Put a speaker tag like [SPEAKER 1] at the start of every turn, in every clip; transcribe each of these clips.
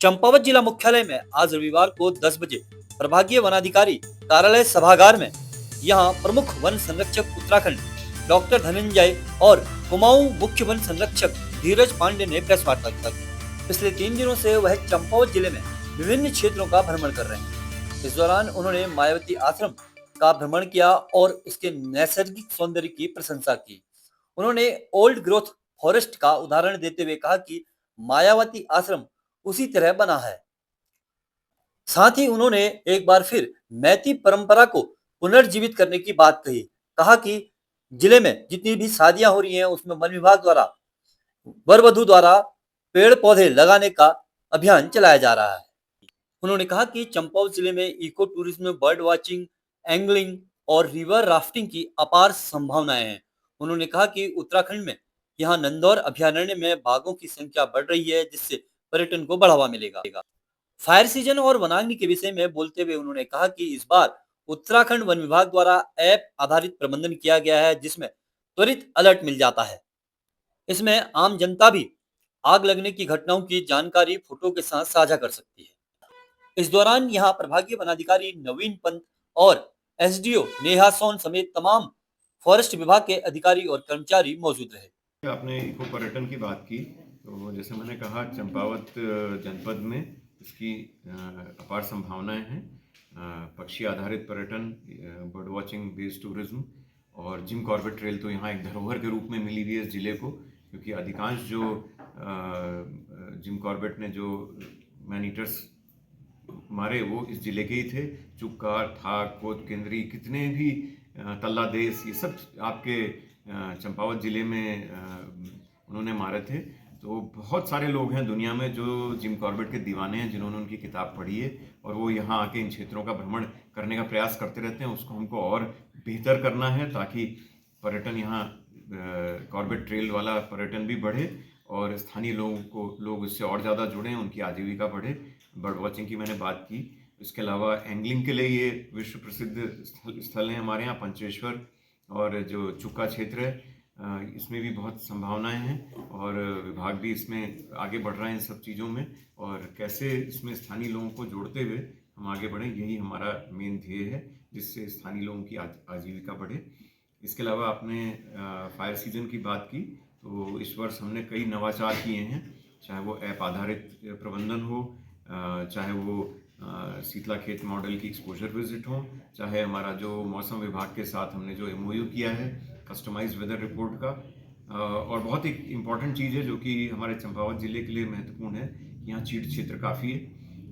[SPEAKER 1] चंपावत जिला मुख्यालय में आज रविवार को 10 बजे प्रभागीय वनाधिकारी कार्यालय सभागार में यहां प्रमुख वन संरक्षक उत्तराखंड डॉक्टर धनंजय और कुमाऊं मुख्य वन संरक्षक धीरज पांडे ने प्रेस वार्ता की। पिछले 3 दिनों से वह चंपावत जिले में विभिन्न क्षेत्रों का भ्रमण कर रहे हैं। इस दौरान उन्होंने मायावती आश्रम का भ्रमण किया और उसके नैसर्गिक सौंदर्य की प्रशंसा की। उन्होंने ओल्ड ग्रोथ फॉरेस्ट का उदाहरण देते हुए कहा कि मायावती आश्रम उसी तरह बना है। साथ ही उन्होंने एक बार फिर मैती परंपरा को पुनर्जीवित करने की बात कही। कहा कि जिले में जितनी भी शादियां हो रही हैं उसमें वन विभाग द्वारा वर वधु द्वारा पेड़ पौधे लगाने का अभियान चलाया जा रहा है। उन्होंने कहा कि चंपावत जिले में eco tourism, bird watching, angling और रिवर राफ्टिंग की अपार संभावनाएं हैं। उन्होंने कहा कि उत्तराखंड में यहाँ नंदौर अभयारण्य में बाघों की संख्या बढ़ रही है, जिससे पर्यटन को बढ़ावा मिलेगा। फायर सीजन और वनाग्नि के विषय में बोलते हुए उन्होंने कहा कि इस बार उत्तराखंड वन विभाग द्वारा ऐप आधारित प्रबंधन किया गया है, जिसमें त्वरित अलर्ट मिल जाता है। इसमें आम जनता भी आग लगने की घटनाओं की जानकारी फोटो के साथ साझा कर सकती है। इस दौरान यहाँ प्रभागीय वनाधिकारी नवीन पंत और एसडीओ नेहा सोन समेत तमाम फॉरेस्ट विभाग के अधिकारी और कर्मचारी मौजूद रहे।
[SPEAKER 2] आपने इको पर्यटन की बात की, तो जैसे मैंने कहा चंपावत जनपद में इसकी अपार संभावनाएं हैं। पक्षी आधारित पर्यटन, बर्ड वॉचिंग बेस्ड टूरिज्म और जिम कॉर्बेट ट्रेल तो यहाँ एक धरोहर के रूप में मिली हुई है इस जिले को, क्योंकि अधिकांश जो जिम कॉर्बेट ने जो मैन ईटर्स मारे वो इस जिले के ही थे। चुक्कार, थाक, कोत केंद्री, कितने भी तल्ला देश, ये सब आपके चंपावत जिले में उन्होंने मारे थे। तो बहुत सारे लोग हैं दुनिया में जो जिम कॉर्बेट के दीवाने हैं, जिन्होंने उनकी किताब पढ़ी है और वो यहाँ आके इन क्षेत्रों का भ्रमण करने का प्रयास करते रहते हैं। उसको हमको और बेहतर करना है ताकि पर्यटन यहाँ कॉर्बेट ट्रेल वाला पर्यटन भी बढ़े और स्थानीय लोग इससे और ज़्यादा जुड़ें, उनकी आजीविका बढ़े। बर्ड वॉचिंग की मैंने बात की। इसके अलावा एंगलिंग के लिए ये विश्व प्रसिद्ध स्थल हैं हमारे यहाँ, पंचेश्वर और जो चुक्का क्षेत्र है, इसमें भी बहुत संभावनाएं हैं और विभाग भी इसमें आगे बढ़ रहा है इन सब चीज़ों में। और कैसे इसमें स्थानीय लोगों को जोड़ते हुए हम आगे बढ़ें, यही हमारा मेन ध्येय है, जिससे स्थानीय लोगों की आजीविका बढ़े। इसके अलावा आपने फायर सीजन की बात की, तो इस वर्ष हमने कई नवाचार किए हैं, चाहे वो ऐप आधारित प्रबंधन हो, चाहे वो शीतला खेत मॉडल की एक्सपोजर विजिट हो, चाहे हमारा जो मौसम विभाग के साथ हमने जो एमओयू किया है कस्टमाइज्ड वेदर रिपोर्ट का। और बहुत एक इम्पॉर्टेंट चीज़ है जो कि हमारे चंपावत ज़िले के लिए महत्वपूर्ण है, यहाँ चीड़ क्षेत्र काफ़ी है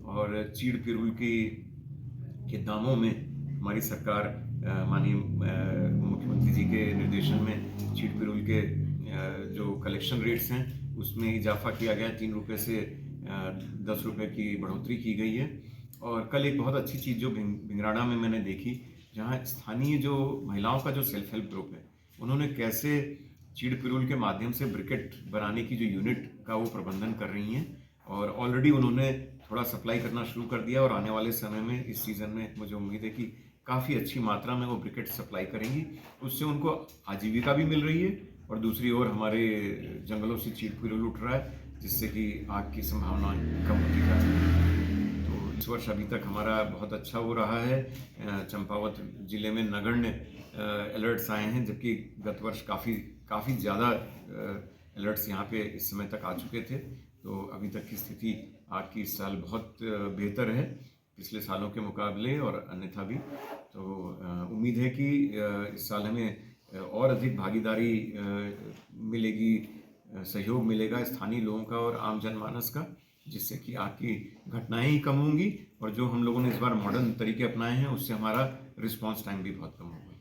[SPEAKER 2] और चीड़ पिरूल के दामों में हमारी सरकार माननीय मुख्यमंत्री जी के निर्देशन में चीड़ पिरूल के जो कलेक्शन रेट्स हैं उसमें इजाफा किया गया। 3 रुपये से 10 रुपये की बढ़ोतरी की गई है। और कल एक बहुत अच्छी चीज़ जो भिंगराड़ा में मैंने देखी, जहाँ स्थानीय जो महिलाओं का जो सेल्फ हेल्प ग्रुप है, उन्होंने कैसे चीड़ पिरूल के माध्यम से ब्रिकेट बनाने की जो यूनिट का वो प्रबंधन कर रही हैं और ऑलरेडी उन्होंने थोड़ा सप्लाई करना शुरू कर दिया और आने वाले समय में इस सीज़न में मुझे उम्मीद है कि काफ़ी अच्छी मात्रा में वो ब्रिकेट सप्लाई करेंगी। उससे उनको आजीविका भी मिल रही है और दूसरी ओर हमारे जंगलों से चीड़ पिरूल उठ रहा है, जिससे कि आग की संभावना कम होती जा रही है। तो इस वर्ष अभी तक हमारा बहुत अच्छा हो रहा है। चंपावत जिले में नगण्य अलर्ट्स आए हैं, जबकि गत वर्ष काफ़ी ज़्यादा अलर्ट्स यहाँ पे इस समय तक आ चुके थे। तो अभी तक की स्थिति आग की इस साल बहुत बेहतर है पिछले सालों के मुकाबले और अन्यथा भी। तो उम्मीद है कि इस साल हमें और अधिक भागीदारी मिलेगी, सहयोग मिलेगा स्थानीय लोगों का और आम जनमानस का, जिससे कि आग की घटनाएं ही कम होंगी और जो हम लोगों ने इस बार मॉडर्न तरीके अपनाए हैं उससे हमारा रिस्पांस टाइम भी बहुत कम होगा।